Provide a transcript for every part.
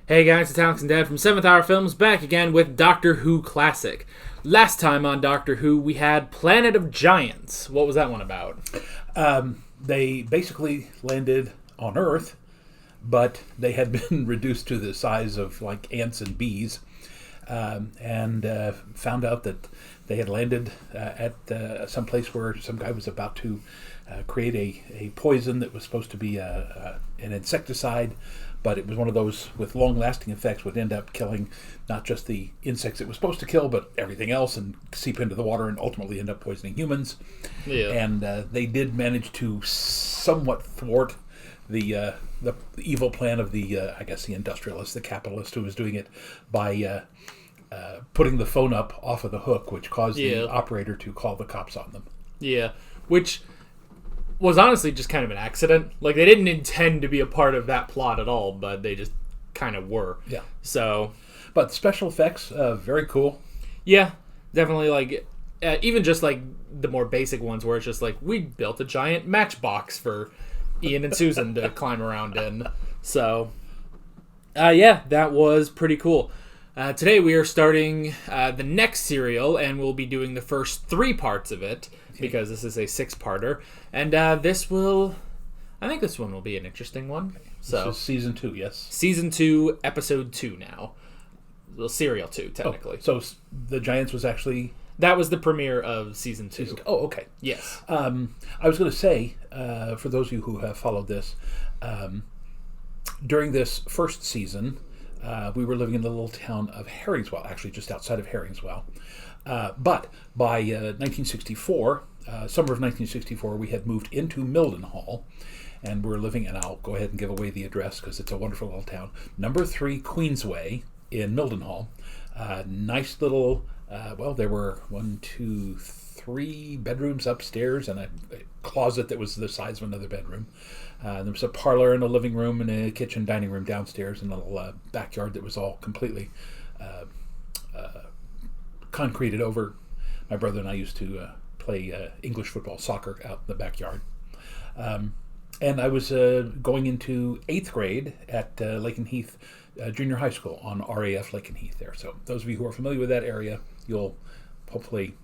Hey guys, it's Alex and Dad from 7th Hour Films back again with Doctor Who Classic. Last time on Doctor Who, we had Planet of Giants. What was that one about? They basically landed on Earth, but they had been reduced to the size of like ants and bees, and found out that they had landed at some place where some guy was about to create a poison that was supposed to be an insecticide, but it was one of those with long-lasting effects, would end up killing not just the insects it was supposed to kill, but everything else, and seep into the water and ultimately end up poisoning humans. Yeah. And they did manage to somewhat thwart the evil plan of the industrialist, the capitalist who was doing it by putting the phone up off of the hook, which caused the operator to call the cops on them. Yeah, which was honestly just kind of an accident. Like, they didn't intend to be a part of that plot at all, but they just kind of were. Yeah. So, but special effects, very cool. Yeah, definitely. Like, even just like the more basic ones where it's just like, we built a giant matchbox for Ian and Susan to climb around in. So, yeah, that was pretty cool. Today we are starting the next serial, and we'll be doing the first 3 parts of it, because this is a 6-parter. And I think this one will be an interesting one. So, this is season 2, yes? Season 2, episode 2 now. Well, serial 2, technically. Oh, so the Giants was actually... That was the premiere of season 2. Oh, okay. Yes. I was going to say, for those of you who have followed this, during this first season, we were living in the little town of Herringswell, actually just outside of Herringswell. But by 1964, summer of 1964, we had moved into Mildenhall, and we're living, and I'll go ahead and give away the address because it's a wonderful little town, number 3 Queensway in Mildenhall. Nice little, there were 3 bedrooms upstairs and a closet that was the size of another bedroom. There was a parlor and a living room and a kitchen dining room downstairs, and a little backyard that was all completely concreted over. My brother and I used to play English football, soccer out in the backyard. And I was going into 8th grade at Lakenheath Junior High School on RAF Lakenheath there. So those of you who are familiar with that area, you'll hopefully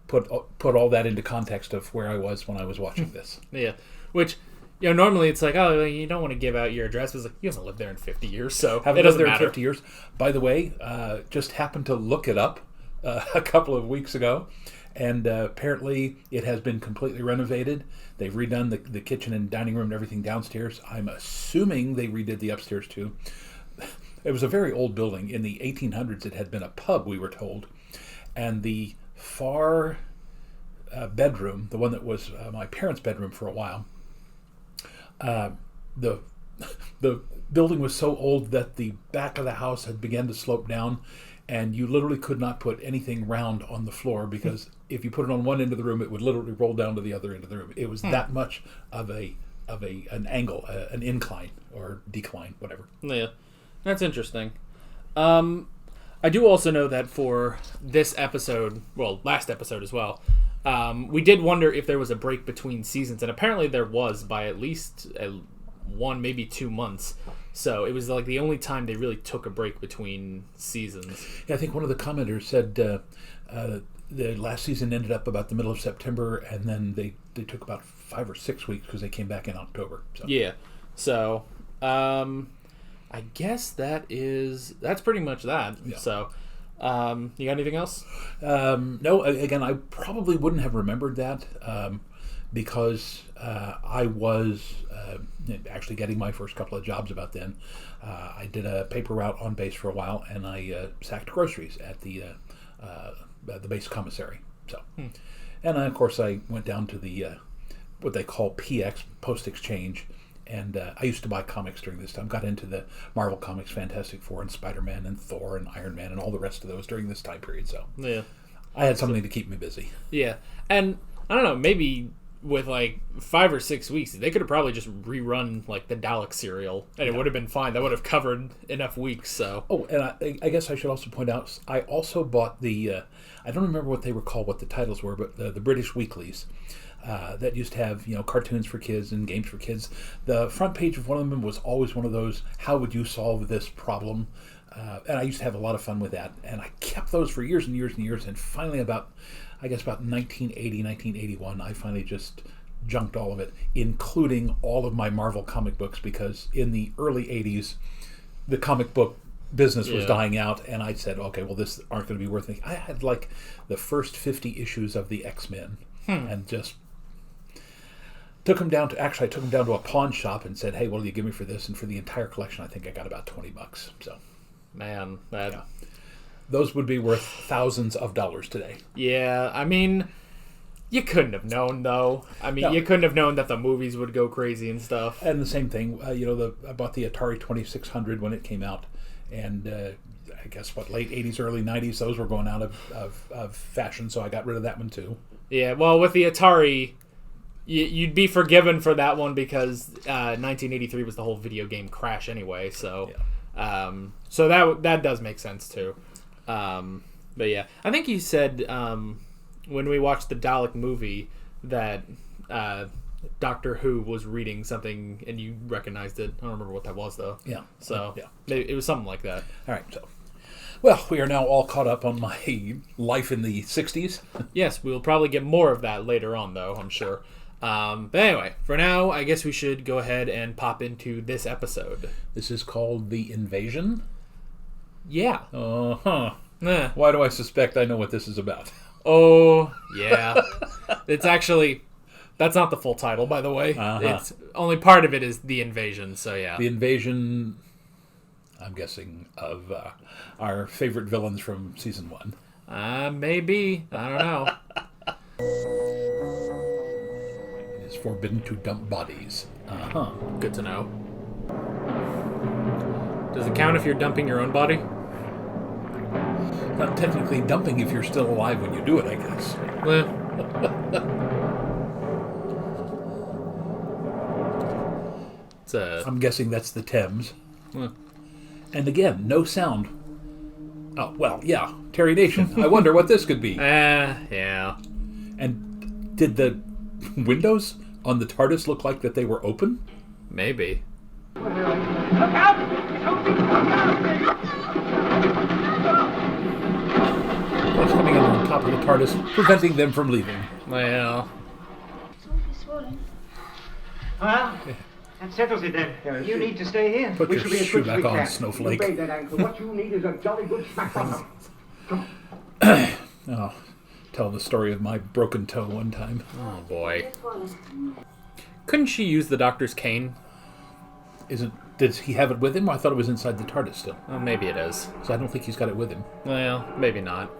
put all that into context of where I was when I was watching this. Yeah, which... normally it's like, oh, you don't want to give out your address. It's like, he hasn't lived there in 50 years, so haven't it doesn't lived there matter. in 50 years. By the way, just happened to look it up a couple of weeks ago, and apparently it has been completely renovated. They've redone the kitchen and dining room and everything downstairs. I'm assuming they redid the upstairs too. It was a very old building. In the 1800s, it had been a pub, we were told, and the far bedroom, the one that was my parents' bedroom for a while, the building was so old that the back of the house had begun to slope down, and you literally could not put anything round on the floor, because if you put it on one end of the room, it would literally roll down to the other end of the room. It was that much of an angle, an incline or decline, whatever. Yeah, that's interesting. I do also know that for this episode, well, last episode as well, we did wonder if there was a break between seasons, and apparently there was by at least 1, maybe 2 months. So it was like the only time they really took a break between seasons. Yeah, I think one of the commenters said the last season ended up about the middle of September, and then they took about 5 or 6 weeks because they came back in October. So. Yeah. So I guess that's pretty much that. Yeah. So. You got anything else? No, again, I probably wouldn't have remembered that because I was actually getting my first couple of jobs about then. I did a paper route on base for a while, and I sacked groceries at the base commissary. So, and of course, I went down to the what they call PX, Post Exchange. And I used to buy comics during this time. Got into the Marvel Comics, Fantastic Four, and Spider-Man, and Thor, and Iron Man, and all the rest of those during this time period. So yeah, I had something to keep me busy. Yeah, and I don't know, maybe with like 5 or 6 weeks, they could have probably just rerun like the Dalek serial, and it would have been fine. That would have covered enough weeks. So and I guess I should also point out, I also bought the I don't remember what they were called, what the titles were, but the British weeklies. that used to have cartoons for kids and games for kids. The front page of one of them was always one of those, how would you solve this problem? And I used to have a lot of fun with that. And I kept those for years and years and years. And finally about 1980, 1981, I finally just junked all of it, including all of my Marvel comic books, because in the early 80s, the comic book business was dying out, and I said, okay, well, this aren't going to be worth it. I had like the first 50 issues of the X-Men, and just took them down to a pawn shop and said, hey, what will you give me for this? And for the entire collection, I think I got about $20. So, man, those would be worth thousands of dollars today. Yeah, I mean, you couldn't have known, though. I mean, you couldn't have known that the movies would go crazy and stuff. And the same thing, I bought the Atari 2600 when it came out, and I guess, late 80s, early 90s, those were going out of fashion, so I got rid of that one, too. Yeah, well, with the Atari, you'd be forgiven for that one because 1983 was the whole video game crash anyway, so so that does make sense, too. But yeah, I think you said when we watched the Dalek movie that Doctor Who was reading something and you recognized it. I don't remember what that was, though. Yeah. So it was something like that. All right. So, well, we are now all caught up on my life in the 60s. Yes, we'll probably get more of that later on, though, I'm sure. But anyway, for now, I guess we should go ahead and pop into this episode. This is called The Invasion? Yeah. Uh-huh. Why do I suspect I know what this is about? Oh, yeah. It's actually... That's not the full title, by the way. It's only part of it is The Invasion, so yeah. The Invasion, I'm guessing, of our favorite villains from Season 1. Maybe. I don't know. It is forbidden to dump bodies. Good to know. Does it count if you're dumping your own body? Not technically dumping if you're still alive when you do it, I guess. Well... I'm guessing that's the Thames. Huh. And again, no sound. Oh, well, yeah. Terry Nation. I wonder what this could be. Yeah. And did the windows on the TARDIS look like that they were open? Maybe. Look out! What's coming in on top of the TARDIS, preventing them from leaving. Well. It's awfully swollen. Well, that settles it then. You need to stay here. Put your shall be as shoe quick as back we on, can. Snowflake. You that ankle. What you need is a jolly good smack bottom. Oh, tell the story of my broken toe one time. Oh, boy. It's swollen. Couldn't she use the doctor's cane? Did he have it with him? I thought it was inside the TARDIS still. Oh, maybe it is. So I don't think he's got it with him. Well, maybe not.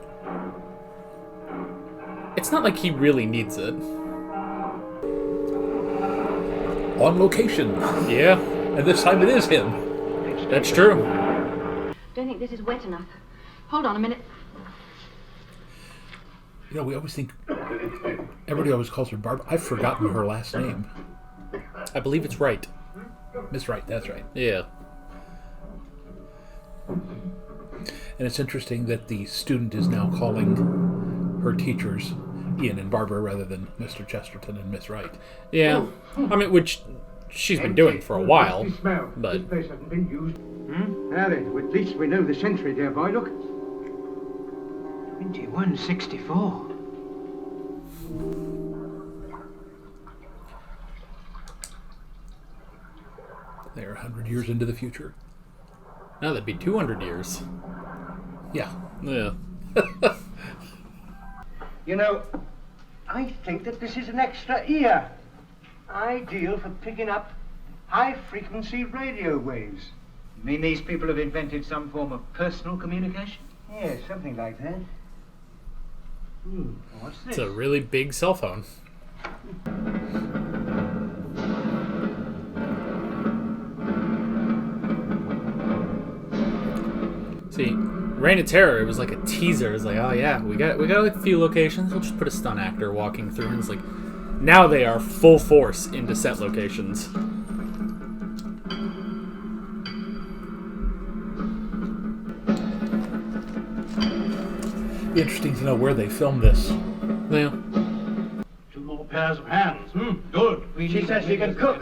It's not like he really needs it. On location. Yeah, And this time it is him. that's true. Don't think this is wet enough. Hold on a minute. We always think... Everybody always calls her Barbara. I've forgotten her last name. I believe it's right. Miss Wright, that's right. Yeah. And it's interesting that the student is now calling her teachers Ian and Barbara rather than Mr. Chesterton and Miss Wright. Yeah. I mean, which she's been doing for a while. But This place hasn't been used. Now then, at least we know the century, dear boy. Look. 2164. They're 100 years into the future. no, that'd be 200 years. Yeah. Yeah. I think that this is an extra ear. Ideal for picking up high-frequency radio waves. You mean these people have invented some form of personal communication? Yes, something like that. What's this? It's a really big cell phone. See, Reign of Terror, it was like a teaser. It's like, oh yeah, we got like a few locations. We'll just put a stunt actor walking through, and it's like, now they are full force into set locations. Be interesting to know where they filmed this. Yeah. Two more pairs of hands. Good. She says she can cook.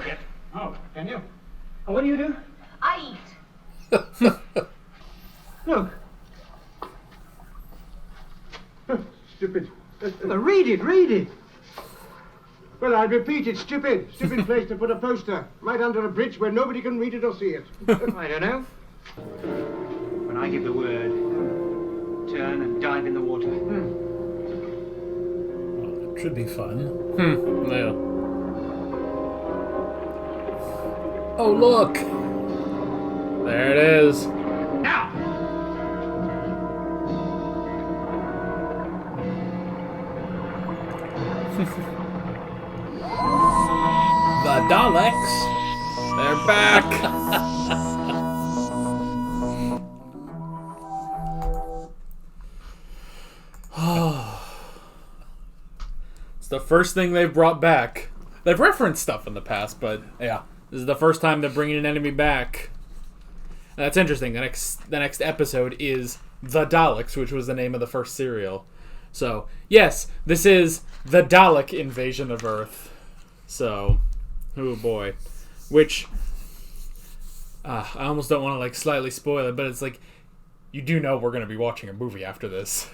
Oh, can you? And what do you do? I eat. Look. Stupid. Read it. Well, I repeat, it's stupid. Stupid place to put a poster. Right under a bridge where nobody can read it or see it. I don't know. When I give the word, turn and dive in the water. It should be fun. Yeah. Oh, look! There it is. Now! The Daleks! They're back. It's the first thing they've brought back. They've referenced stuff in the past, but Yeah. this is the first time they're bringing an enemy back. And that's interesting. The next episode is The Daleks, which was the name of the first serial. So, yes, this is the Dalek invasion of Earth. So, oh boy. Which, I almost don't want to, like, slightly spoil it, but it's like, you do know we're going to be watching a movie after this.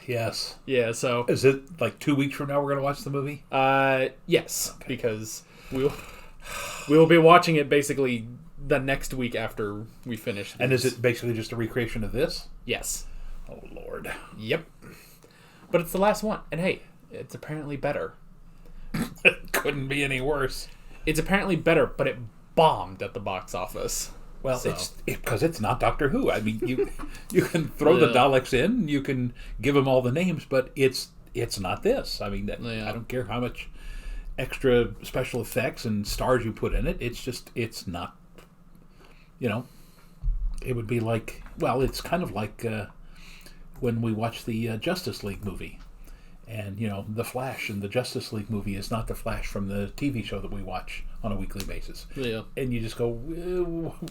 Yes. Yeah, so, Is it like 2 weeks from now we're going to watch the movie? yes, because we'll be watching it basically the next week after we finish this. And is it basically just a recreation of this? Yes. Oh, Lord. Yep. But it's the last one. And hey, it's apparently better. It couldn't be any worse. It's apparently better, but it bombed at the box office. Well, So. it's because it's not Doctor Who. I mean, you can throw the Yeah. Daleks in, you can give them all the names, but it's not this. I mean, Yeah. I don't care how much extra special effects and stars you put in it. It's not. You know, it would be like, well, it's kind of like when we watch the Justice League movie. And, you know, the Flash in the Justice League movie is not the Flash from the TV show that we watch on a weekly basis. Yeah. And you just go,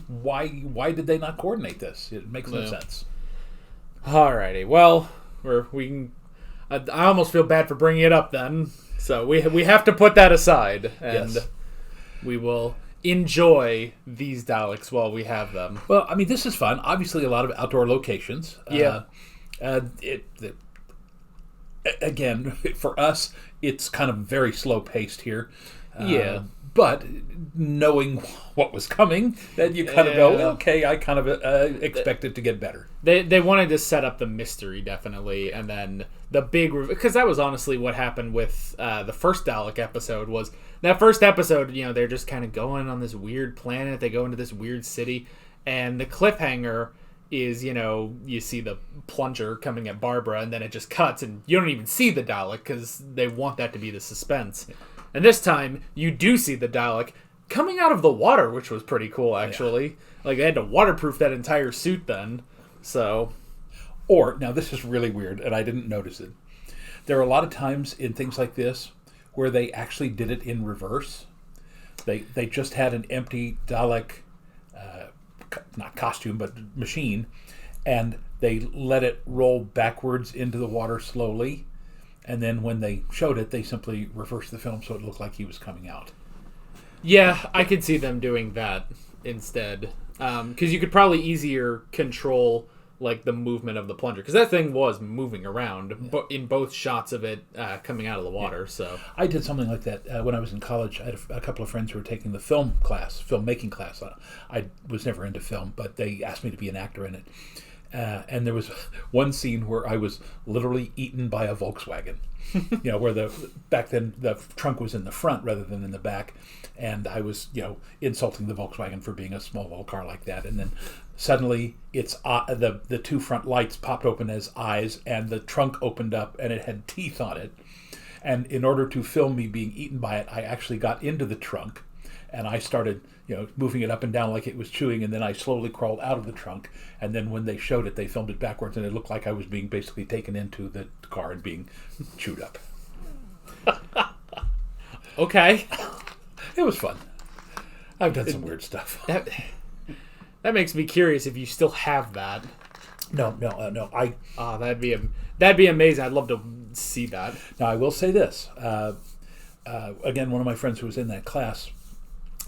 why did they not coordinate this? It makes no Yeah. sense. Alrighty. Well, we can. I almost feel bad for bringing it up then. So we have to put that aside, and Yes. we will enjoy these Daleks while we have them. Well, I mean, this is fun. Obviously, a lot of outdoor locations. Yeah. Again, for us, it's kind of very slow paced here. Yeah. But knowing what was coming, then you kind of go, Yeah. okay, I kind of expect it to get better. They wanted to set up the mystery, definitely, and then the big... Because that was honestly what happened with the first Dalek episode, was... That first episode, you know, they're just kind of going on this weird planet, they go into this weird city, and the cliffhanger is, you know, you see the plunger coming at Barbara, and then it just cuts, and you don't even see the Dalek, because they want that to be the suspense. And this time, you do see the Dalek coming out of the water, which was pretty cool, actually. Yeah. Like, they had to waterproof that entire suit then. So... Or, now this is really weird, and I didn't notice it. There are a lot of times in things like this where they actually did it in reverse. They just had an empty Dalek, not costume, but machine, and they let it roll backwards into the water slowly. And then when they showed it, they simply reversed the film so it looked like he was coming out. Yeah, I could see them doing that instead. Because you could probably easier control like the movement of the plunger. Because that thing was moving around in both shots of it coming out of the water. Yeah. So I did something like that when I was in college. I had a couple of friends who were taking the filmmaking class. I was never into film, but they asked me to be an actor in it. And there was one scene where I was literally eaten by a Volkswagen. You know, where back then the trunk was in the front rather than in the back, and I was, you know, insulting the Volkswagen for being a small little car like that. And then suddenly it's the two front lights popped open as eyes, and the trunk opened up, and it had teeth on it. And in order to film me being eaten by it, I actually got into the trunk, and I started, you know, moving it up and down like it was chewing, and then I slowly crawled out of the trunk. And then when they showed it, they filmed it backwards, and it looked like I was being basically taken into the car and being chewed up. Okay. It was fun. I've done some weird stuff. That makes me curious if you still have that. No. That'd be amazing. I'd love to see that. Now, I will say this. again, one of my friends who was in that class,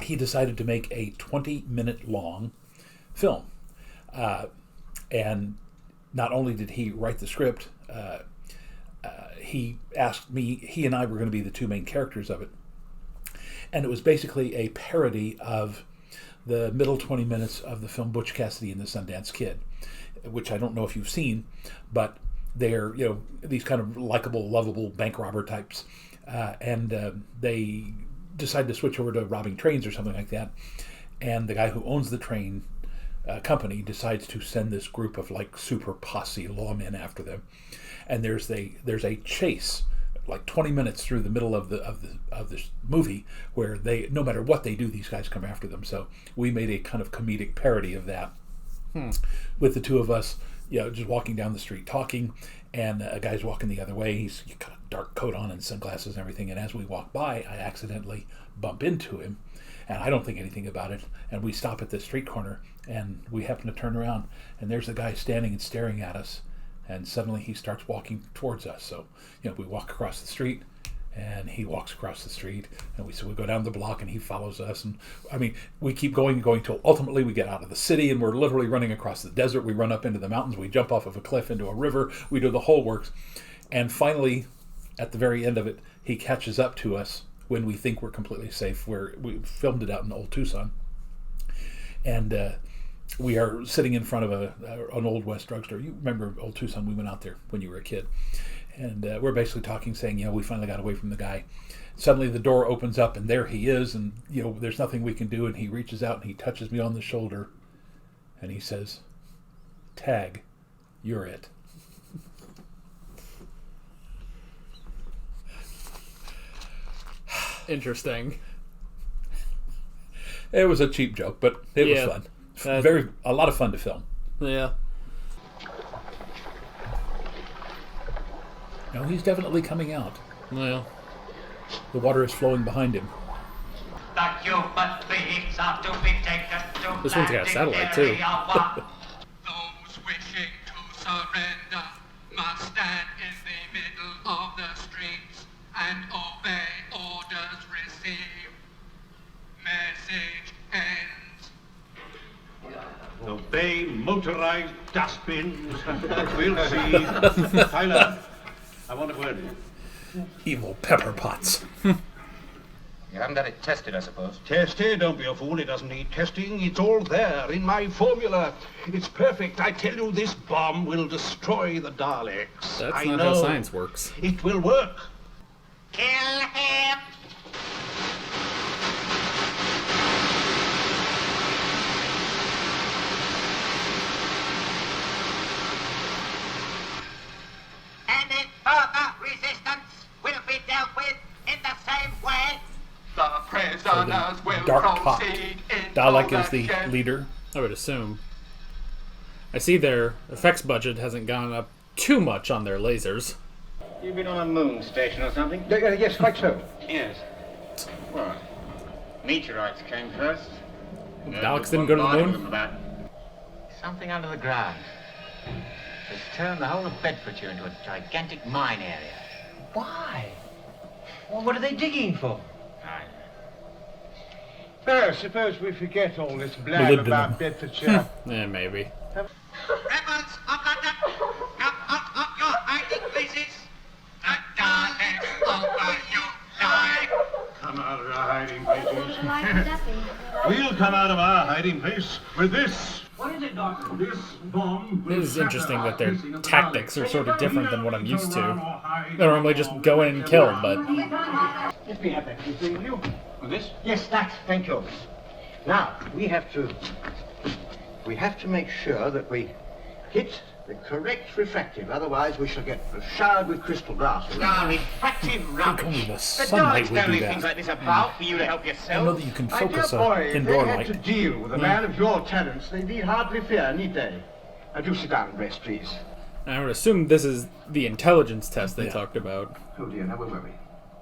he decided to make a 20-minute long film. And not only did he write the script, he asked me, he and I were going to be the two main characters of it. And it was basically a parody of the middle 20 minutes of the film Butch Cassidy and the Sundance Kid, which I don't know if you've seen, but they're, these kind of likable, lovable bank robber types. And they decide to switch over to robbing trains or something like that. And the guy who owns the train company decides to send this group of like super posse lawmen after them. And there's a chase like 20 minutes through the middle of this movie where they, no matter what they do, these guys come after them. So we made a kind of comedic parody of that with the two of us, just walking down the street talking, and a guy's walking the other way. He's got a dark coat on and sunglasses and everything. And as we walk by, I accidentally bump into him, and I don't think anything about it. And we stop at the street corner, and we happen to turn around, and there's the guy standing and staring at us. And suddenly he starts walking towards us. So, we walk across the street, and he walks across the street, and we go down the block, and he follows us. And I mean, we keep going till ultimately we get out of the city, and we're literally running across the desert. We run up into the mountains. We jump off of a cliff into a river. We do the whole works. And finally, at the very end of it, he catches up to us when we think we're completely safe. We filmed it out in Old Tucson. And we are sitting in front of an Old West drugstore. You remember Old Tucson? We went out there when you were a kid. And we're basically talking, saying, we finally got away from the guy. Suddenly the door opens up, and there he is, and, there's nothing we can do. And he reaches out, and he touches me on the shoulder, and he says, "Tag, you're it." Interesting. It was a cheap joke, but it was fun. A lot of fun to film. Yeah. No, he's definitely coming out. Well, the water is flowing behind him. This one's got a satellite too. Those wishing to surrender must stand in the middle of the streets and obey orders received. Message ends. Obey motorized dustbins. We'll see. Tyler, I want a word. Evil pepper pots. You haven't had it tested, I suppose. Tested? Don't be a fool. It doesn't need testing. It's all there in my formula. It's perfect. I tell you, this bomb will destroy the Daleks. That's not how science works. It will work. Kill him! Any further resistance will be dealt with in the same way. The prisoners will Dark Pot. proceed into Dalek is the leader. I would assume. I see their effects budget hasn't gone up too much on their lasers. You've been on a moon station or something? Yes, quite so. Yes. What? Meteorites came first. Daleks didn't go to the moon? About something under the ground. It's turned the whole of Bedfordshire into a gigantic mine area. Why? Well, what are they digging for? Oh, suppose we forget all this blab Molybdenum. about Bedfordshire. Yeah, maybe. Rebels of London, come out of your hiding places. The Daleks over you die. Come out of our hiding places. Why would that be? We'll come out of our hiding place with this. What is it, Doctor? This bomb It is interesting that their tactics are sort of different than what I'm used to. They normally just go in and kill, but Let me have that, please, will you? This? Yes, that. Thank you. Now, we have to make sure that we hit the correct refractive. Otherwise, we shall get showered with crystal glass. Refractive rubbish. Only the The sunlight Daleks would don't do leave that. things like this about for you to help I know yourself. that you can My dear focus boy, an if indoor they had to light. deal with a man of your talents, they need hardly fear, need they? Now, do sit down and rest, please. I would assume this is the intelligence test they talked about. Oh dear, now where were we?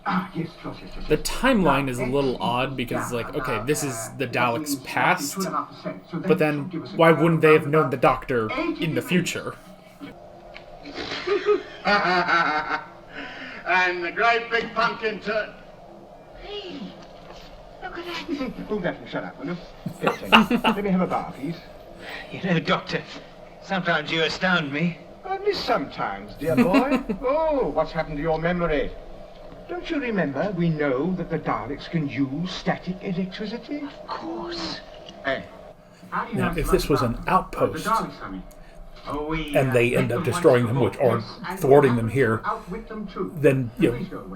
Ah, yes, yes. The timeline is a little odd because, like, okay, this is the Daleks' past, but then why wouldn't they have known the Doctor in the future? And the great big pumpkin turd. Hey, look at that. Move that and shut up, will you? Here, Teddy. Let me have a bar, please. You know, Doctor, sometimes you astound me. Only sometimes, dear boy. Oh, what's happened to your memory? Don't you remember we know that the Daleks can use static electricity? Of course. Hey. Now, if this was an outpost, Oh, and they end up destroying them, or thwarting them here, then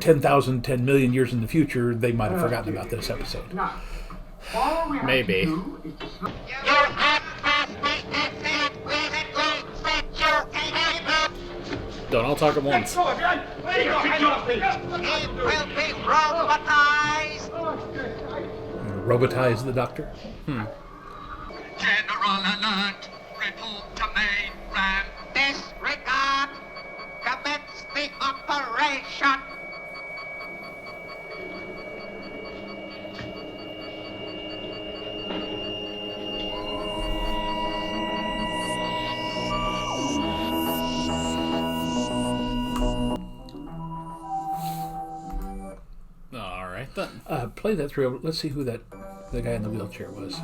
10,000, 10 million years in the future, they might have forgotten about this episode. Maybe. Don't all talk at once. It will be robotized. Robotize the Doctor? General alert. Report to main ram. Disregard. Commence the operation. All right then. Play that through. Let's see who the guy in the wheelchair was.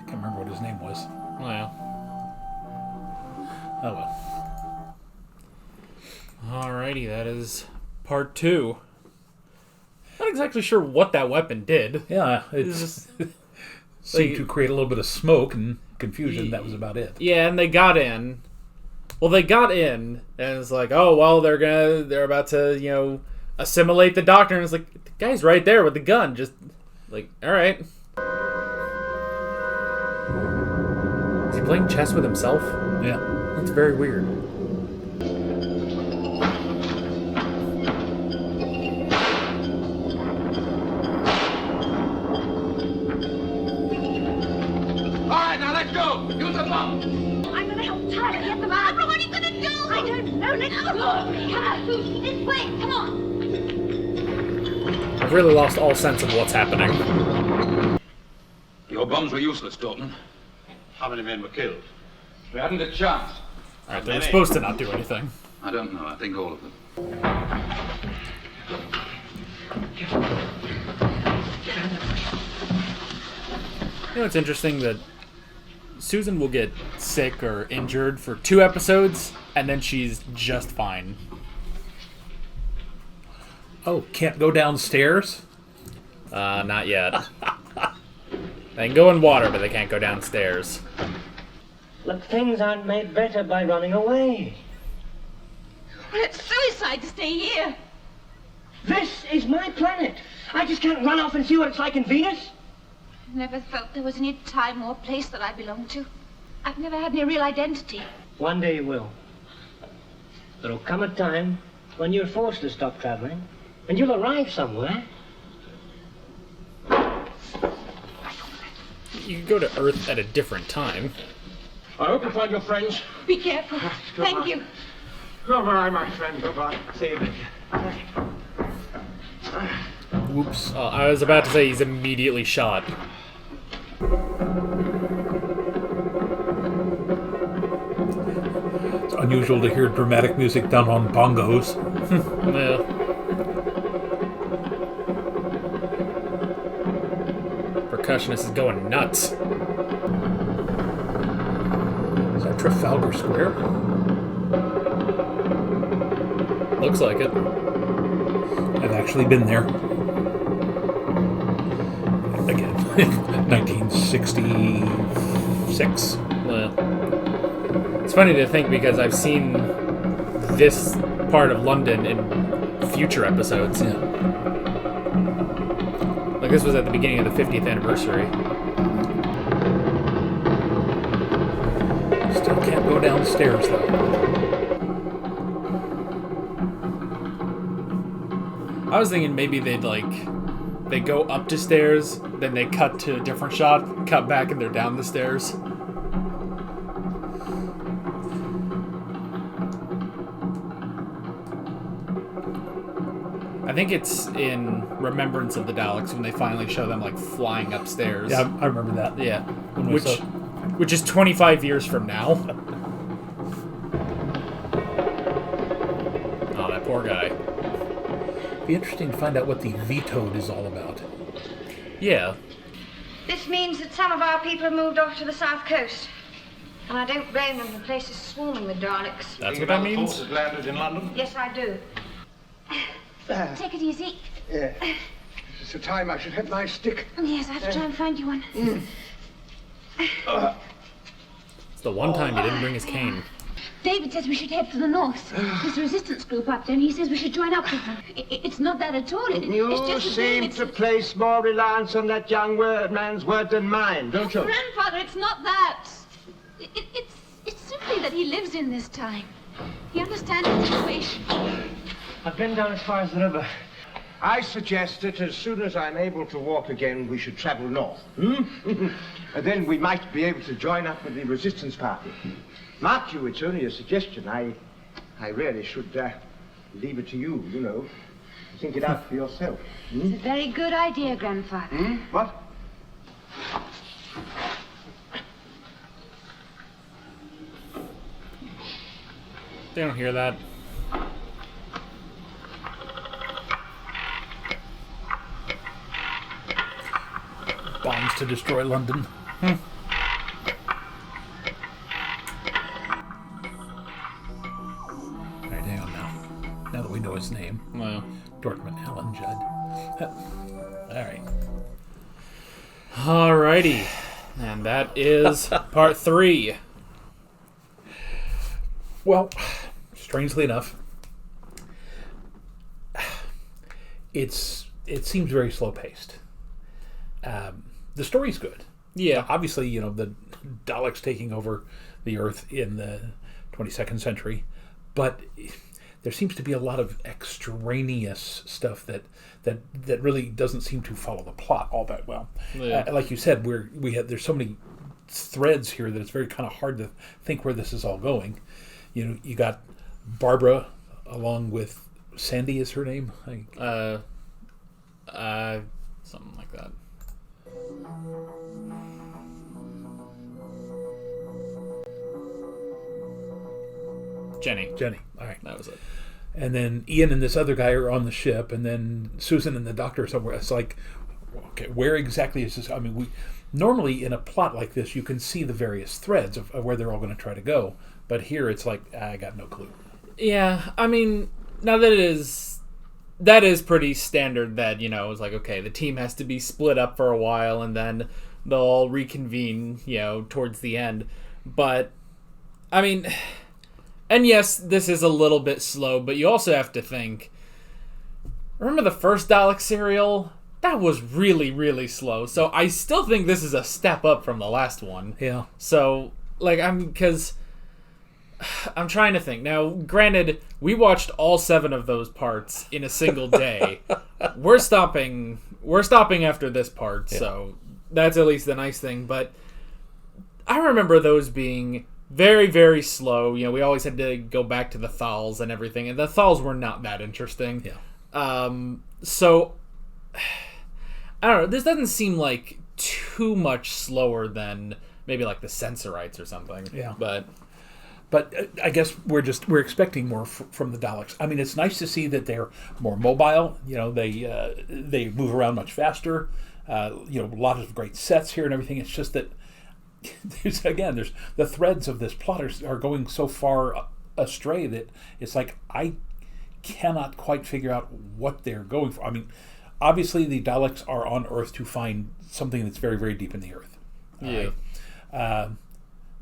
Can't remember what his name was. Well. Oh well. Alrighty, that is part 2. Not exactly sure what that weapon did. Yeah, It's just, seemed to create a little bit of smoke and confusion. That was about it. yeah, and they got in. Well, they got in, and it's like, oh well, they're about to, assimilate the Doctor, and it's like, the guy's right there with the gun, just like, all right. Is he playing chess with himself? Yeah. That's very weird. Alright, now let's go! Use the bomb! I'm gonna help Tyler get them out. What are you gonna do? I don't know. Let's go. Come on, Susan. This way. Come on. I've really lost all sense of what's happening. Your bombs were useless, Dalton. How many men were killed? We hadn't a chance. All right, they were supposed to not do anything. I don't know. I think all of them. It's interesting that Susan will get sick or injured for 2 episodes, and then she's just fine. Oh, can't go downstairs? Not yet. They can go in water, but they can't go downstairs. Look, things aren't made better by running away. Well, it's suicide to stay here. This is my planet. I just can't run off and see what it's like in Venus. I never felt there was any time or place that I belonged to. I've never had any real identity. One day you will. There'll come a time when you're forced to stop traveling, and you'll arrive somewhere. You can go to Earth at a different time. I hope you find your friends. Be careful. Thank you. Goodbye, my friend. Goodbye. See you later. Whoops. I was about to say he's immediately shot. It's unusual to hear dramatic music done on bongos. Yeah. Percussionist is going nuts. Is that Trafalgar Square? Looks like it. I've actually been there. Again, 1966. Yeah. It's funny to think because I've seen this part of London in future episodes. Yeah. Like this was at the beginning of the 50th anniversary. Still can't go downstairs though. I was thinking maybe they go up the stairs, then they cut to a different shot, cut back, and they're down the stairs. think it's in Remembrance of the Daleks when they finally show them like flying upstairs. Yeah, I remember that. Yeah, which is 25 years from now. Oh, that poor guy. Be interesting to find out what the vetoed is all about. Yeah. This means that some of our people have moved off to the south coast. And I don't blame them. The place is swarming with Daleks. That's what that means? Forces landed in London? Yes, I do. Take it easy. It's the time I should have my stick. Yes, I have to try and find you one. It's the one time he didn't bring his cane. David says we should head for the north. There's a resistance group up there, and he says we should join up with them. It's not that at all. It's You just seem to place more reliance on that young man's word than mine, don't you? Grandfather, it's not that. It's simply that he lives in this time. He understands the situation. I've been down as far as the river. I suggest that as soon as I'm able to walk again, we should travel north. And then we might be able to join up with the resistance party. Mark you, it's only a suggestion. I really should leave it to you, you know. Think it out for yourself. It's a very good idea, Grandfather. What? They don't hear that. Bombs to destroy London. Alright, hang on now. Now that we know his name. Well, Dortmund Allen Judd. Alright. alrighty. And that is part 3. Well, strangely enough, it seems very slow paced. The story's good. Yeah. Obviously, you know, the Daleks taking over the Earth in the 22nd century, but there seems to be a lot of extraneous stuff that really doesn't seem to follow the plot all that well. Yeah. Like you said, there's so many threads here that it's very kind of hard to think where this is all going. You know, you got Barbara along with Sandy is her name. Something like that. Jenny. All right. That was it. And then Ian and this other guy are on the ship, and then Susan and the doctor are somewhere. It's like, okay, where exactly is this? I mean, normally in a plot like this, you can see the various threads of where they're all going to try to go. But here it's like, I got no clue. Yeah, I mean, now that is pretty standard that, you know, it's like, okay, the team has to be split up for a while and then they'll all reconvene, you know, towards the end. But, I mean, and yes, this is a little bit slow, but you also have to think, remember the first Dalek serial? That was really, really slow. So I still think this is a step up from the last one. Yeah. So, like, because I'm trying to think. Now, granted, we watched all 7 of those parts in a single day. We're stopping after this part, so that's at least the nice thing. But I remember those being very, very slow. You know, we always had to go back to the Thals and everything, and the Thals were not that interesting. Yeah. So, I don't know. This doesn't seem like too much slower than maybe like the Sensorites or something. Yeah. But I guess we're expecting more from the Daleks. I mean, it's nice to see that they're more mobile. You know, they move around much faster. You know, a lot of great sets here and everything. It's just that there's the threads of this plot are going so far astray that it's like I cannot quite figure out what they're going for. I mean, obviously the Daleks are on Earth to find something that's very, very deep in the Earth. Yeah. Right?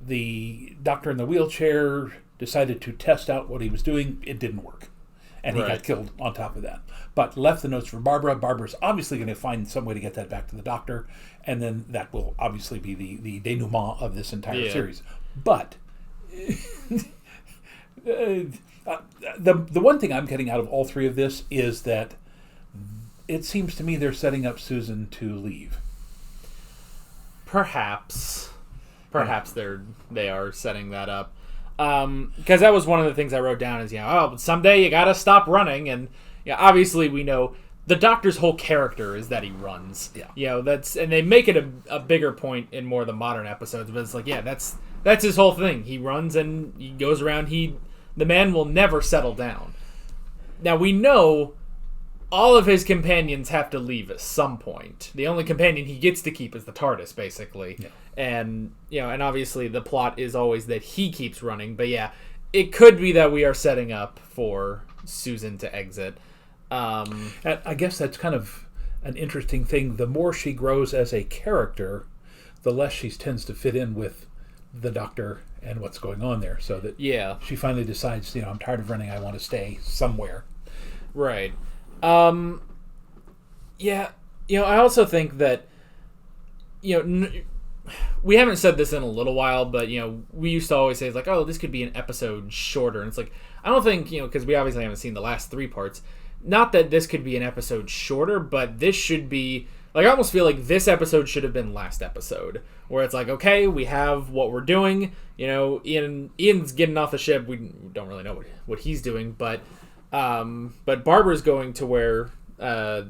The doctor in the wheelchair decided to test out what he was doing. It didn't work. And he got killed on top of that. But left the notes for Barbara. Barbara's obviously going to find some way to get that back to the doctor. And then that will obviously be the denouement of this entire series. But the one thing I'm getting out of all 3 of this is that it seems to me they're setting up Susan to leave. Perhaps they are setting that up, because that was one of the things I wrote down is, you know, someday you gotta stop running, and obviously we know the Doctor's whole character is that he runs. Yeah. And they make it a bigger point in more of the modern episodes, but it's like, that's his whole thing. He runs and he goes around. The man will never settle down. Now we know all of his companions have to leave at some point. The only companion he gets to keep is the TARDIS, basically. Yeah. And and obviously the plot is always that he keeps running. But yeah, it could be that we are setting up for Susan to exit. I guess that's kind of an interesting thing. The more she grows as a character, the less she tends to fit in with the Doctor and what's going on there. So that she finally decides, I'm tired of running. I want to stay somewhere. Right. I also think that, we haven't said this in a little while, but, we used to always say, it's like, oh, this could be an episode shorter. And it's like, I don't think, because we obviously haven't seen the last 3 parts, not that this could be an episode shorter, but this should be, like, I almost feel like this episode should have been last episode, where it's like, okay, we have what we're doing, Ian's getting off the ship, we don't really know what he's doing, but Barbara's going to where, I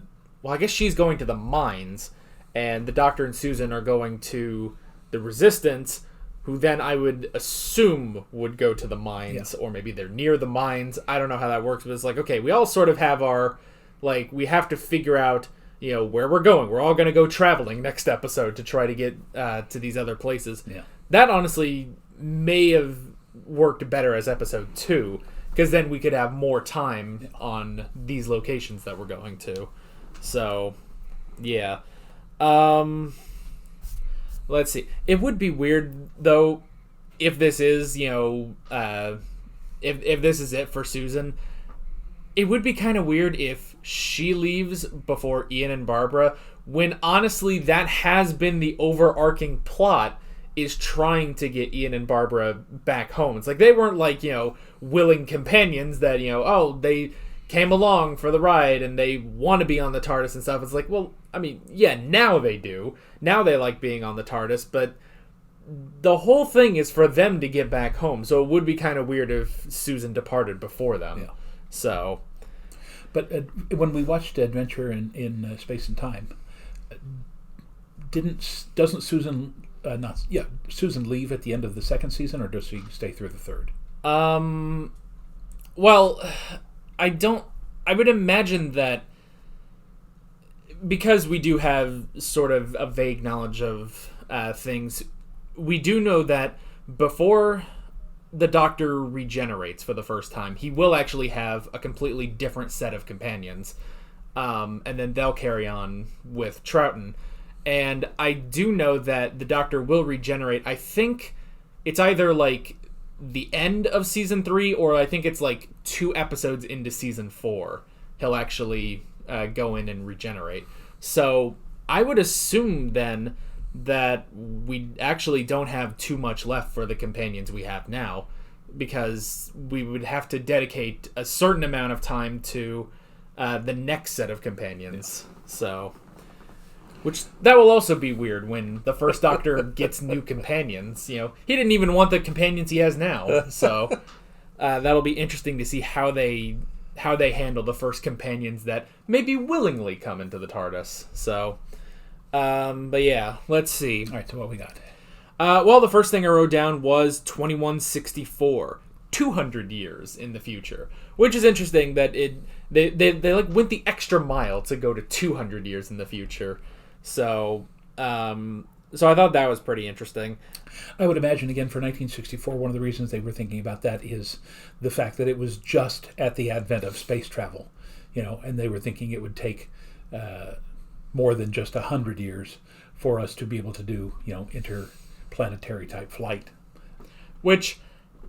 guess she's going to the mines, and the Doctor and Susan are going to the Resistance, who then I would assume would go to the mines, or maybe they're near the mines. I don't know how that works, but it's like, okay, we all sort of have our, we have to figure out, where we're going. We're all going to go traveling next episode to try to get to these other places. Yeah. That honestly may have worked better as episode 2, because then we could have more time on these locations that we're going to. So, yeah. Let's see. It would be weird, though, if this is, if this is it for Susan. It would be kind of weird if she leaves before Ian and Barbara, when honestly that has been the overarching plot, is trying to get Ian and Barbara back home. It's like they weren't willing companions that, they came along for the ride and they want to be on the TARDIS and stuff. It's like, well, I mean, yeah, now they do. Now they like being on the TARDIS, but the whole thing is for them to get back home. So it would be kind of weird if Susan departed before them. Yeah. So, but when we watched Adventure in Space and Time, doesn't Susan Susan leave at the end of the 2nd season, or does she stay through the 3rd? Well, I would imagine that because we do have sort of a vague knowledge of things, we do know that before the Doctor regenerates for the first time, he will actually have a completely different set of companions, and then they'll carry on with Troughton. And I do know that the Doctor will regenerate. I think it's either the end of season 3, or I think it's 2 episodes into season 4 he'll actually go in and regenerate. So I would assume then that we actually don't have too much left for the companions we have now, because we would have to dedicate a certain amount of time to the next set of companions. So, which that will also be weird when the first Doctor gets new companions. He didn't even want the companions he has now. So that'll be interesting to see how they handle the first companions that maybe willingly come into the TARDIS. So, but yeah, let's see. All right, so what we got? Well, the first thing I wrote down was 2164, 200 years in the future, which is interesting that they went the extra mile to go to 200 years in the future. So I thought that was pretty interesting. I would imagine, again, for 1964, one of the reasons they were thinking about that is the fact that it was just at the advent of space travel, and they were thinking it would take more than just 100 years for us to be able to do, interplanetary type flight. Which,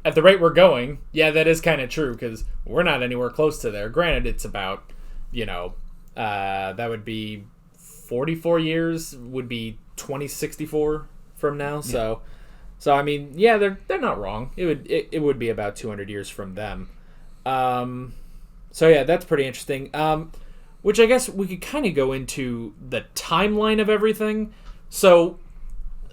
at the rate we're going, yeah, that is kind of true, because we're not anywhere close to there. Granted, it's about, that would be 44 years, would be 2064 from now. So I mean, yeah, they're not wrong. It would be about 200 years from them. So yeah, that's pretty interesting. Which I guess we could kind of go into the timeline of everything. So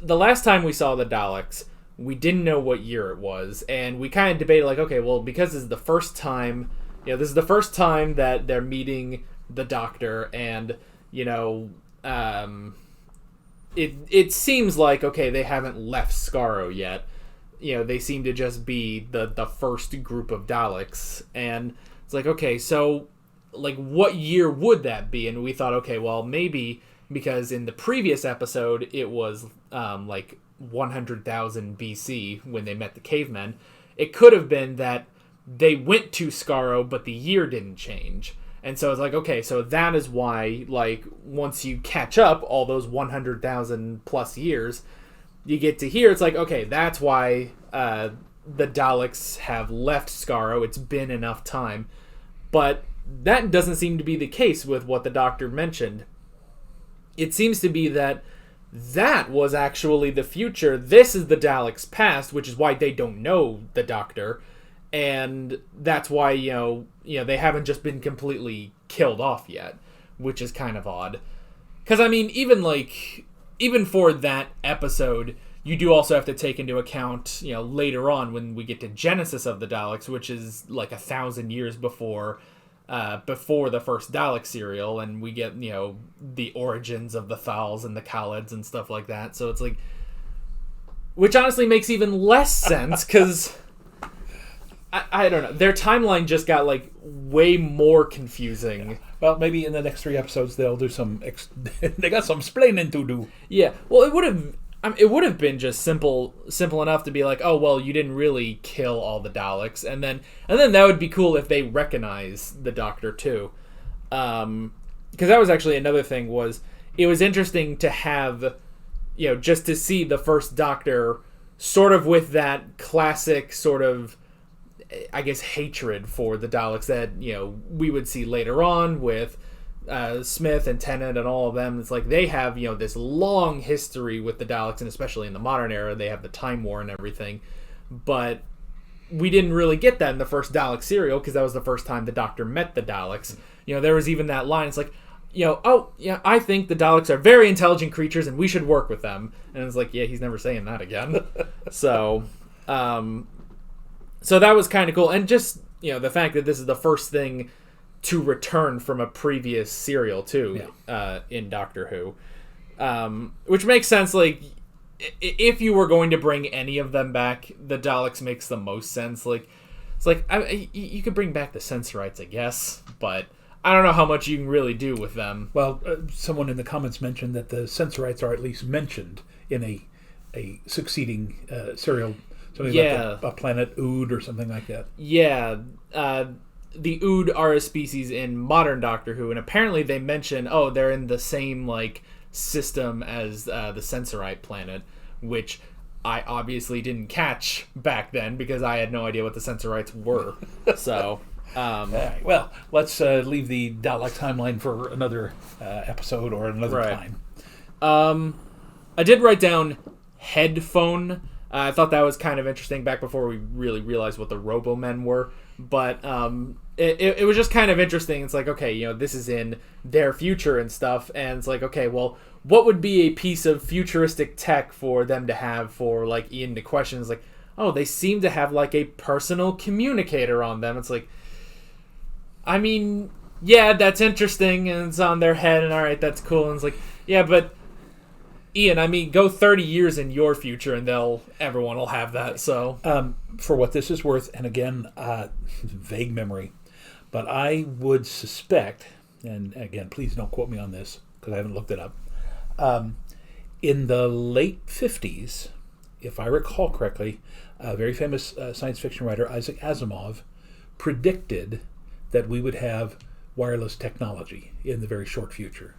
the last time we saw the Daleks, we didn't know what year it was, and we kind of debated okay, well, because this is the first time this is the first time that they're meeting the Doctor, and it seems like, okay, they haven't left Skaro yet. They seem to just be the first group of Daleks, and it's like, okay, so like what year would that be? And we thought, okay, well, maybe because in the previous episode it was like 100,000 BC when they met the cavemen. It could have been that they went to Skaro, but the year didn't change. And so it's like, okay, so that is why, like, once you catch up all those 100,000 plus years, you get to here, it's like, okay, that's why the Daleks have left Skaro. It's been enough time. But that doesn't seem to be the case with what the Doctor mentioned. It seems to be that was actually the future. This is the Daleks' past, which is why they don't know the Doctor. And that's why, they haven't just been completely killed off yet, which is kind of odd. Because, I mean, even for that episode, you do also have to take into account, later on when we get to Genesis of the Daleks, which is like 1,000 years before the first Dalek serial, and we get, the origins of the Thals and the Khalids and stuff like that. So it's like, which honestly makes even less sense, because I don't know. Their timeline just got like way more confusing. Yeah. Well, maybe in the next 3 episodes they'll do some. They got some explaining to do. Yeah. Well, it would have been just simple enough to be like, oh well, you didn't really kill all the Daleks, and then that would be cool if they recognize the Doctor too, because that was actually another thing. It was interesting to have, just to see the first Doctor sort of with that classic sort of, I guess, hatred for the Daleks that, we would see later on with Smith and Tennant and all of them. It's like they have, this long history with the Daleks, and especially in the modern era, they have the Time War and everything. But we didn't really get that in the first Dalek serial, because that was the first time the Doctor met the Daleks. There was even that line, it's like, I think the Daleks are very intelligent creatures and we should work with them. And it's like, yeah, he's never saying that again. So that was kind of cool. And just, the fact that this is the first thing to return from a previous serial, too, in Doctor Who. Which makes sense. Like, if you were going to bring any of them back, the Daleks makes the most sense. Like, it's like, you could bring back the Sensorites, I guess, but I don't know how much you can really do with them. Well, someone in the comments mentioned that the Sensorites are at least mentioned in a succeeding serial. Something like a planet Ood or something like that. Yeah. The Ood are a species in modern Doctor Who, and apparently they mention, they're in the same, like, system as the Sensorite planet, which I obviously didn't catch back then because I had no idea what the Sensorites were. So, right. Well, let's leave the Dalek timeline for another episode or another time. I did write down headphone. I thought that was kind of interesting back before we really realized what the Robo-men were. But it was just kind of interesting. It's like, okay, this is in their future and stuff. And it's like, okay, well, what would be a piece of futuristic tech for them to have for, like, Ian to question? It's like, they seem to have, like, a personal communicator on them. It's like, I mean, yeah, that's interesting. And it's on their head. And all right, that's cool. And it's like, yeah, but Ian, I mean, go 30 years in your future and everyone will have that. So, for what this is worth, and again, vague memory, but I would suspect, and again, please don't quote me on this because I haven't looked it up, in the late 50s, if I recall correctly, a very famous science fiction writer, Isaac Asimov, predicted that we would have wireless technology in the very short future.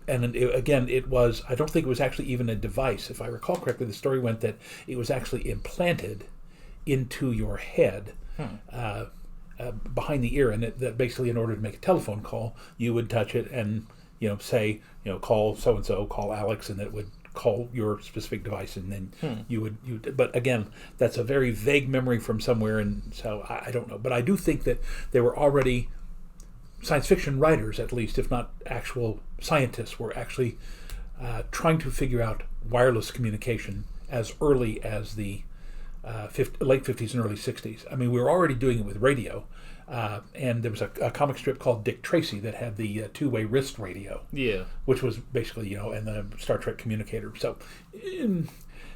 And again, I don't think it was actually even a device. If I recall correctly, the story went that it was actually implanted into your head behind the ear. And that basically, in order to make a telephone call, you would touch it and, say, call so-and-so, call Alex, and it would call your specific device. And then you would, but again, that's a very vague memory from somewhere. And so I don't know. But I do think that there were already science fiction writers, at least, if not actual scientists, were actually trying to figure out wireless communication as early as the late 50s and early 60s. I mean, we were already doing it with radio. And there was a comic strip called Dick Tracy that had the two-way wrist radio. Yeah. Which was basically, and the Star Trek communicator. So,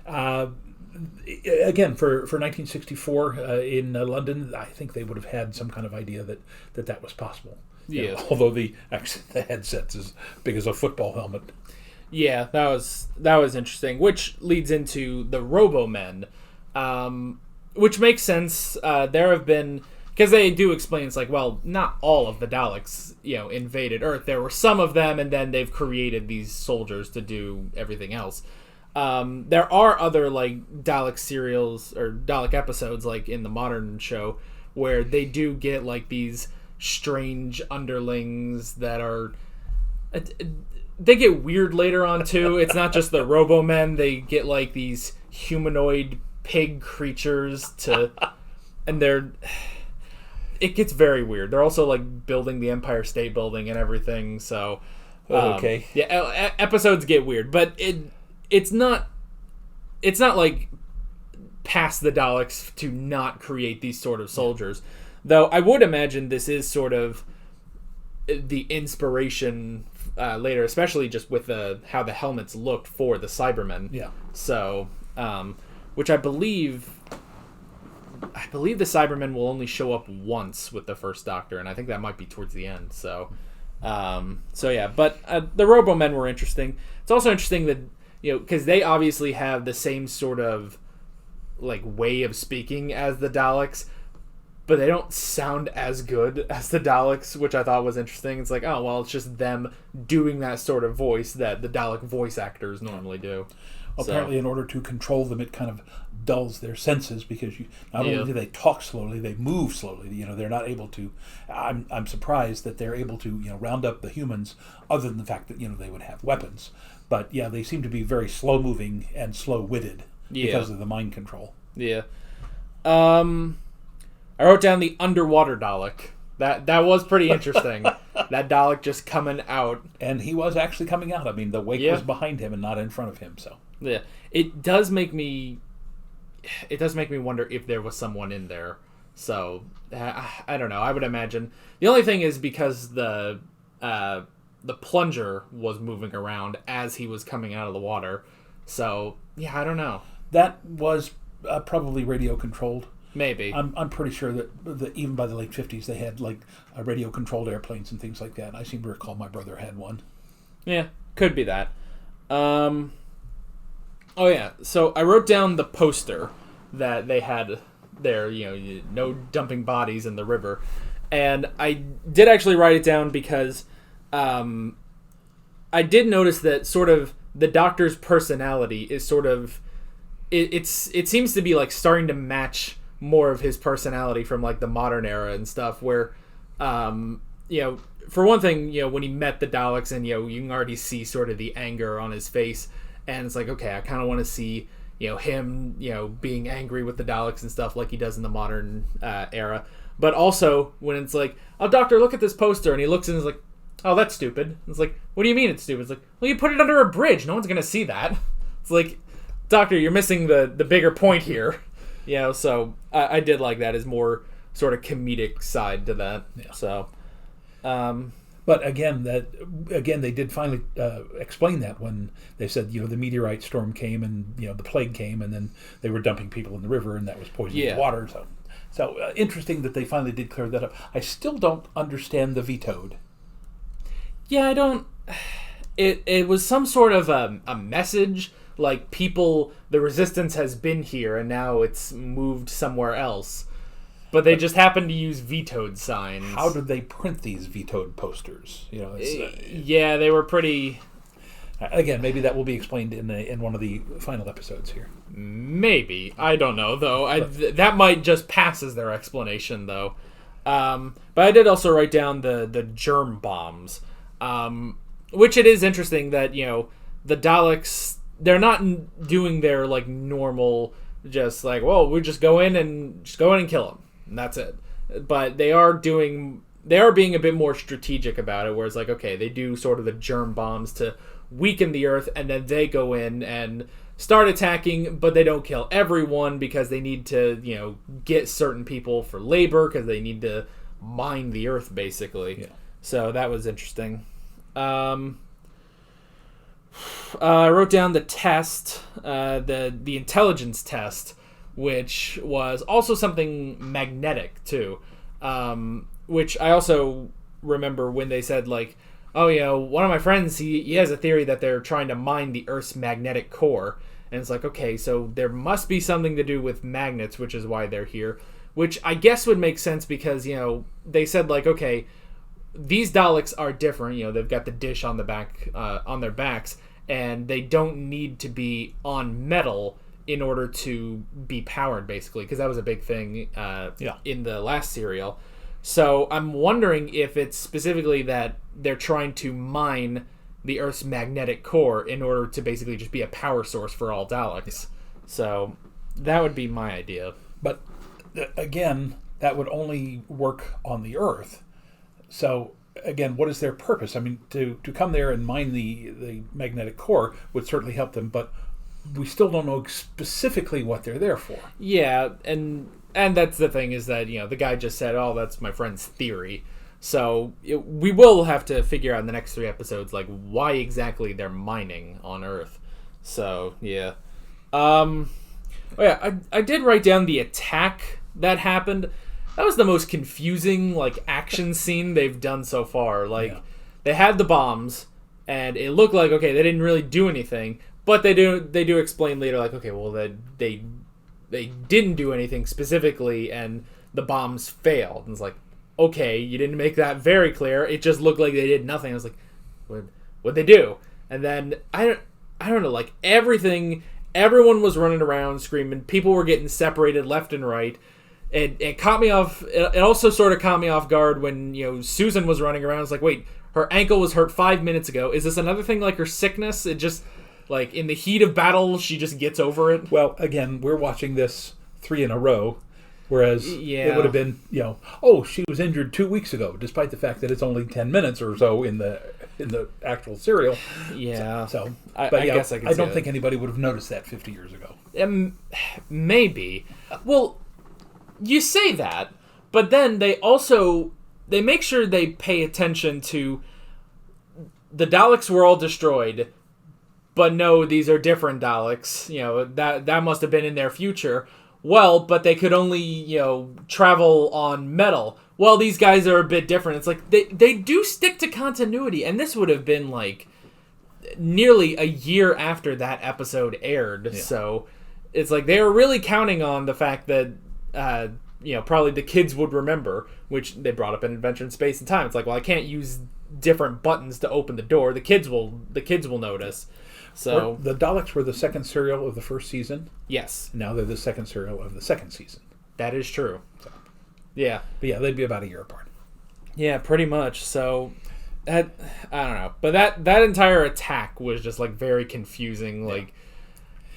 again, for 1964 in London, I think they would have had some kind of idea that was possible. Yeah. Although the headset's as big as a football helmet. Yeah, that was interesting. Which leads into the Robo-men, which makes sense. There have been... Because they do explain, it's like, well, not all of the Daleks, invaded Earth. There were some of them, and then they've created these soldiers to do everything else. There are other, like, Dalek serials, or Dalek episodes, like, in the modern show, where they do get, like, these strange underlings that are... They get weird later on, too. It's not just the Robo-men. They get, like, these humanoid pig creatures to... And they're... It gets very weird. They're also like building the Empire State Building and everything. So, okay, yeah, episodes get weird, but it's not like past the Daleks to not create these sort of soldiers. Though I would imagine this is sort of the inspiration later, especially just with how the helmets looked for the Cybermen. Yeah. So, which I believe the Cybermen will only show up once with the first Doctor, and I think that might be towards the end. So yeah. But the Robo-men were interesting. It's also interesting that because they obviously have the same sort of like way of speaking as the Daleks, but they don't sound as good as the Daleks, which I thought was interesting. It's like, oh well, it's just them doing that sort of voice that the Dalek voice actors normally do. Apparently, in order to control them, it kind of dulls their senses because not only do they talk slowly, they move slowly. They're not able to. I'm surprised that they're able to round up the humans, other than the fact that they would have weapons. But yeah, they seem to be very slow moving and slow witted because of the mind control. Yeah. I wrote down the underwater Dalek. That was pretty interesting. That Dalek just coming out, and he was actually coming out. I mean, the wake was behind him and not in front of him. So yeah, it does make me wonder if there was someone in there. So I don't know. I would imagine the only thing is because the plunger was moving around as he was coming out of the water. So yeah, I don't know. That was probably radio controlled. Maybe. I'm pretty sure that even by the late 50s they had like radio controlled airplanes and things like that. And I seem to recall my brother had one. Yeah, could be that. Oh yeah, so I wrote down the poster that they had there, no dumping bodies in the river. And I did actually write it down because I did notice that sort of the Doctor's personality is sort of it seems to be like starting to match more of his personality from like the modern era and stuff where for one thing, when he met the Daleks and you can already see sort of the anger on his face, and it's like, okay, I kind of want to see him being angry with the Daleks and stuff like he does in the modern era. But also when it's like, oh Doctor, look at this poster, and he looks and is like, oh, that's stupid. It's like, what do you mean it's stupid? It's like, well, you put it under a bridge, no one's gonna see that. It's like, Doctor, you're missing the bigger point here. So I did like that as more sort of comedic side to that. Yeah. So, but again, they did finally explain that when they said the meteorite storm came and the plague came and then they were dumping people in the river and that was poisoning the water. So interesting that they finally did clear that up. I still don't understand the vetoed. Yeah, I don't. It was some sort of a message. Like, the resistance has been here and now it's moved somewhere else. But they just happen to use vetoed signs. How did they print these vetoed posters? Yeah, they were pretty... Again, maybe that will be explained in one of the final episodes here. Maybe. I don't know, though. That might just pass as their explanation, though. But I did also write down the germ bombs. Which it is interesting that, the Daleks... They're not doing their like normal, just like, well, we just go in and kill them, and that's it. But they are being a bit more strategic about it. Where it's like, okay, they do sort of the germ bombs to weaken the Earth, and then they go in and start attacking, but they don't kill everyone because they need to, get certain people for labor because they need to mine the earth, basically. Yeah. So that was interesting. I wrote down the test, the intelligence test, which was also something magnetic, too. Which I also remember when they said, like, oh, one of my friends, he has a theory that they're trying to mine the Earth's magnetic core. And it's like, okay, so there must be something to do with magnets, which is why they're here. Which I guess would make sense because, they said, like, okay, these Daleks are different. They've got the dish on the back, on their backs, and they don't need to be on metal in order to be powered, basically, because that was a big thing in the last serial. So I'm wondering if it's specifically that they're trying to mine the Earth's magnetic core in order to basically just be a power source for all Daleks. So that would be my idea. But again, that would only work on the Earth. So again, what is their purpose? I mean, to come there and mine the magnetic core would certainly help them, but we still don't know specifically what they're there for. Yeah, and that's the thing is that, the guy just said, oh, that's my friend's theory. So we will have to figure out in the next 3 episodes, like, why exactly they're mining on Earth. So, yeah. I did write down the attack that happened. That was the most confusing, like, action scene they've done so far. Like, they had the bombs, and it looked like, okay, they didn't really do anything. But they do explain later, like, okay, well, they didn't do anything specifically, and the bombs failed. And it's like, okay, you didn't make that very clear. It just looked like they did nothing. I was like, what'd they do? And then, I don't know, like, everyone was running around screaming. People were getting separated left and right. It caught me off. It also sort of caught me off guard when, Susan was running around. I was like, wait, her ankle was hurt 5 minutes ago. Is this another thing like her sickness? It just... Like, in the heat of battle, she just gets over it. Well, again, we're watching this 3 in a row, whereas it would have been, she was injured 2 weeks ago, despite the fact that it's only 10 minutes or so in the actual serial. Yeah. So I guess I don't think anybody would have noticed that 50 years ago. Maybe. Well, you say that, but then they make sure they pay attention to the Daleks were all destroyed. But no, these are different Daleks. That must have been in their future. Well, but they could only, travel on metal. Well, these guys are a bit different. It's like, they do stick to continuity. And this would have been, like, nearly a year after that episode aired. Yeah. So, it's like, they were really counting on the fact that, probably the kids would remember. Which they brought up in Adventure in Space and Time. It's like, well, I can't use different buttons to open the door. The kids will notice. So the Daleks were the second serial of the first season. Yes. Now they're the second serial of the second season. That is true. So, yeah. But yeah, they'd be about a year apart. Yeah, pretty much. So I don't know. But that entire attack was just like very confusing. Like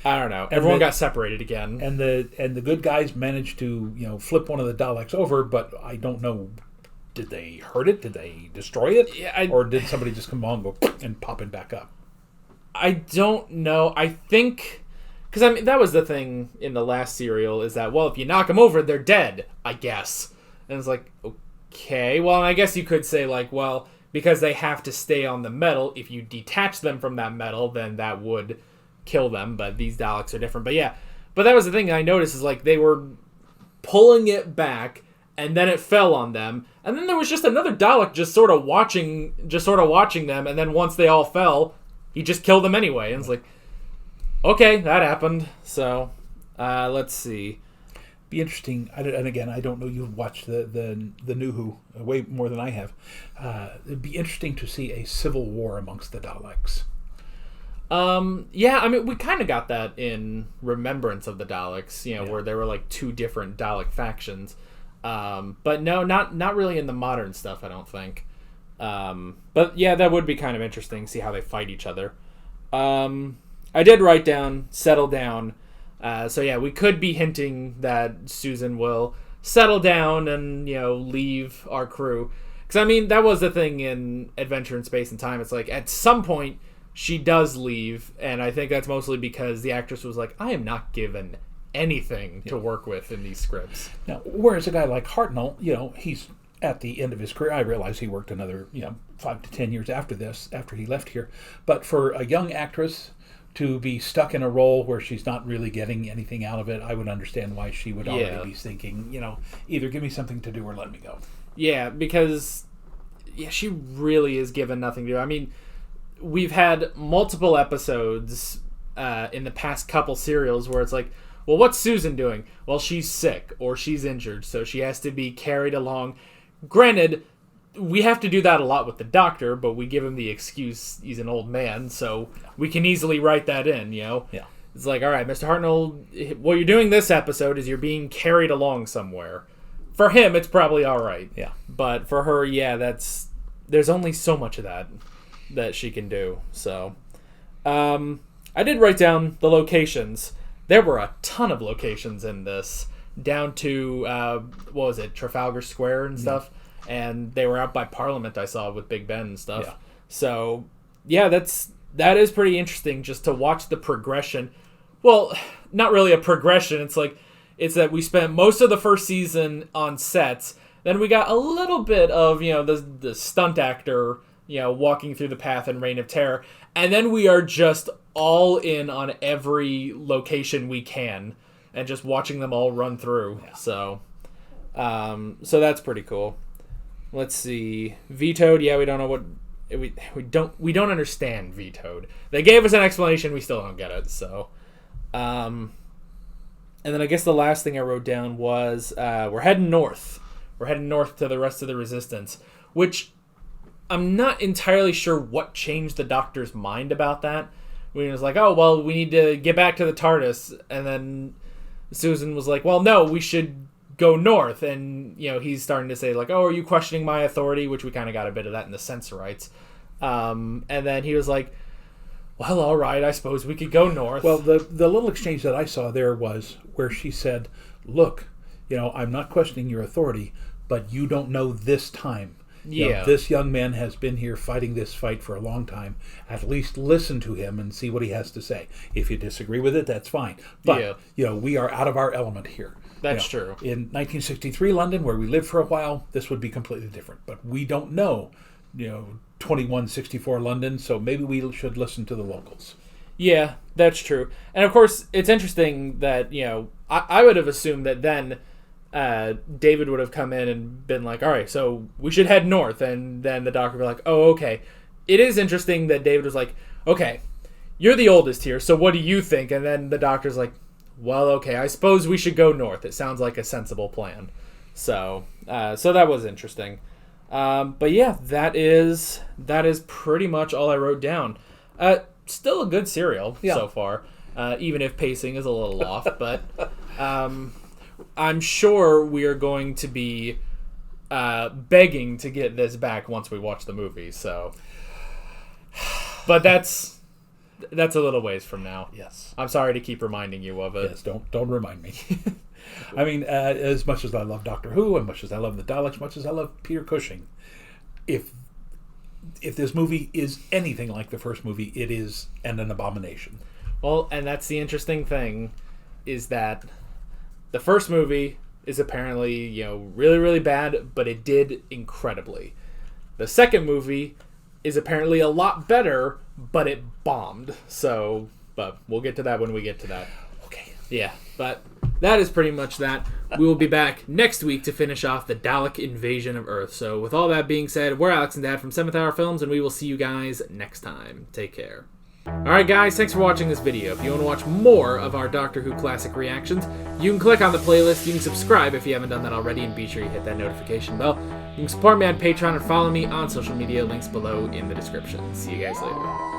I don't know. Everyone got separated again. And the good guys managed to, flip one of the Daleks over, but I don't know. Did they hurt it? Did they destroy it? Yeah, or did somebody just come along and pop it back up? I don't know. I think... Because, I mean, that was the thing in the last serial, is that, well, if you knock them over, they're dead, I guess. And it's like, okay. Well, and I guess you could say, like, well, because they have to stay on the metal, if you detach them from that metal, then that would kill them. But these Daleks are different. But yeah. But that was the thing I noticed, is, like, they were pulling it back, and then it fell on them. And then there was just another Dalek just sort of watching them, and then once they all fell... He just killed them anyway. And it's like, okay, that happened. So, let's see. Be interesting. And again, I don't know. You've watched the New Who way more than I have. It'd be interesting to see a civil war amongst the Daleks. Yeah, I mean, we kind of got that in Remembrance of the Daleks, where there were like 2 different Dalek factions. But no, not really in the modern stuff, I don't think. But yeah, that would be kind of interesting, see how they fight each other. I did write down, settle down. So yeah, we could be hinting that Susan will settle down and, leave our crew. Because, I mean, that was the thing in Adventure in Space and Time. It's like, at some point, she does leave, and I think that's mostly because the actress was like, I am not given anything to work with in these scripts. Now, whereas a guy like Hartnell, he's at the end of his career. I realize he worked another 5 to 10 years after this, after he left here. But for a young actress to be stuck in a role where she's not really getting anything out of it, I would understand why she would already be thinking, either give me something to do or let me go. Yeah, because she really is given nothing to do. I mean, we've had multiple episodes in the past couple serials where it's like, well, what's Susan doing? Well, she's sick or she's injured, so she has to be carried along. Granted, we have to do that a lot with the Doctor, but we give him the excuse he's an old man, so we can easily write that in, Yeah. It's like, all right, Mr. Hartnell, what you're doing this episode is you're being carried along somewhere. For him, it's probably all right. Yeah. But for her, there's only so much of that she can do. So, I did write down the locations. There were a ton of locations in this, down to, Trafalgar Square and stuff. And they were out by Parliament, I saw, with Big Ben and stuff. Yeah. So, that is pretty interesting just to watch the progression. Well, not really a progression. It's that we spent most of the first season on sets. Then we got a little bit of, the stunt actor, walking through the path in Reign of Terror. And then we are just all in on every location we can and just watching them all run through. Yeah. So that's pretty cool. Let's see. Vetoed, we don't know what we don't understand Vetoed. They gave us an explanation, we still don't get it. So and then I guess the last thing I wrote down was we're heading north. We're heading north to the rest of the Resistance, which I'm not entirely sure what changed the Doctor's mind about that. When he was like, oh, well, we need to get back to the TARDIS. And then Susan was like, well, no, we should go north. And, he's starting to say, like, oh, are you questioning my authority? Which we kind of got a bit of that in the Censorites. And then he was like, well, all right, I suppose we could go north. Well, the little exchange that I saw there was where she said, look, I'm not questioning your authority, but you don't know this time. This young man has been here fighting this fight for a long time. At least listen to him and see what he has to say. If you disagree with it, that's fine. But, we are out of our element here. That's true. In 1963 London, where we lived for a while, this would be completely different. But we don't know, 2164 London, so maybe we should listen to the locals. Yeah, that's true. And, of course, it's interesting that, I would have assumed that then David would have come in and been like, all right, so we should head north. And then the Doctor would be like, oh, okay. It is interesting that David was like, okay, you're the oldest here, so what do you think? And then the Doctor's like, well, okay, I suppose we should go north. It sounds like a sensible plan. So that was interesting. But yeah, that is pretty much all I wrote down. Still a good serial so far, even if pacing is a little off. But I'm sure we are going to be begging to get this back once we watch the movie. So, but that's a little ways from now. Yes, I'm sorry to keep reminding you of it. Yes, don't remind me. I mean, as much as I love Doctor Who, and much as I love the Daleks, much as I love Peter Cushing, if this movie is anything like the first movie, it is an abomination. Well, and that's the interesting thing, is that the first movie is apparently, really, really bad, but it did incredibly. The second movie is apparently a lot better, but it bombed. So, but we'll get to that when we get to that. Okay. Yeah, but that is pretty much that. We will be back next week to finish off the Dalek invasion of Earth. So, with all that being said, we're Alex and Dad from 7th Hour Films, and we will see you guys next time. Take care. Alright guys, thanks for watching this video. If you want to watch more of our Doctor Who classic reactions, you can click on the playlist, you can subscribe if you haven't done that already, and be sure you hit that notification bell. You can support me on Patreon and follow me on social media, links below in the description. See you guys later.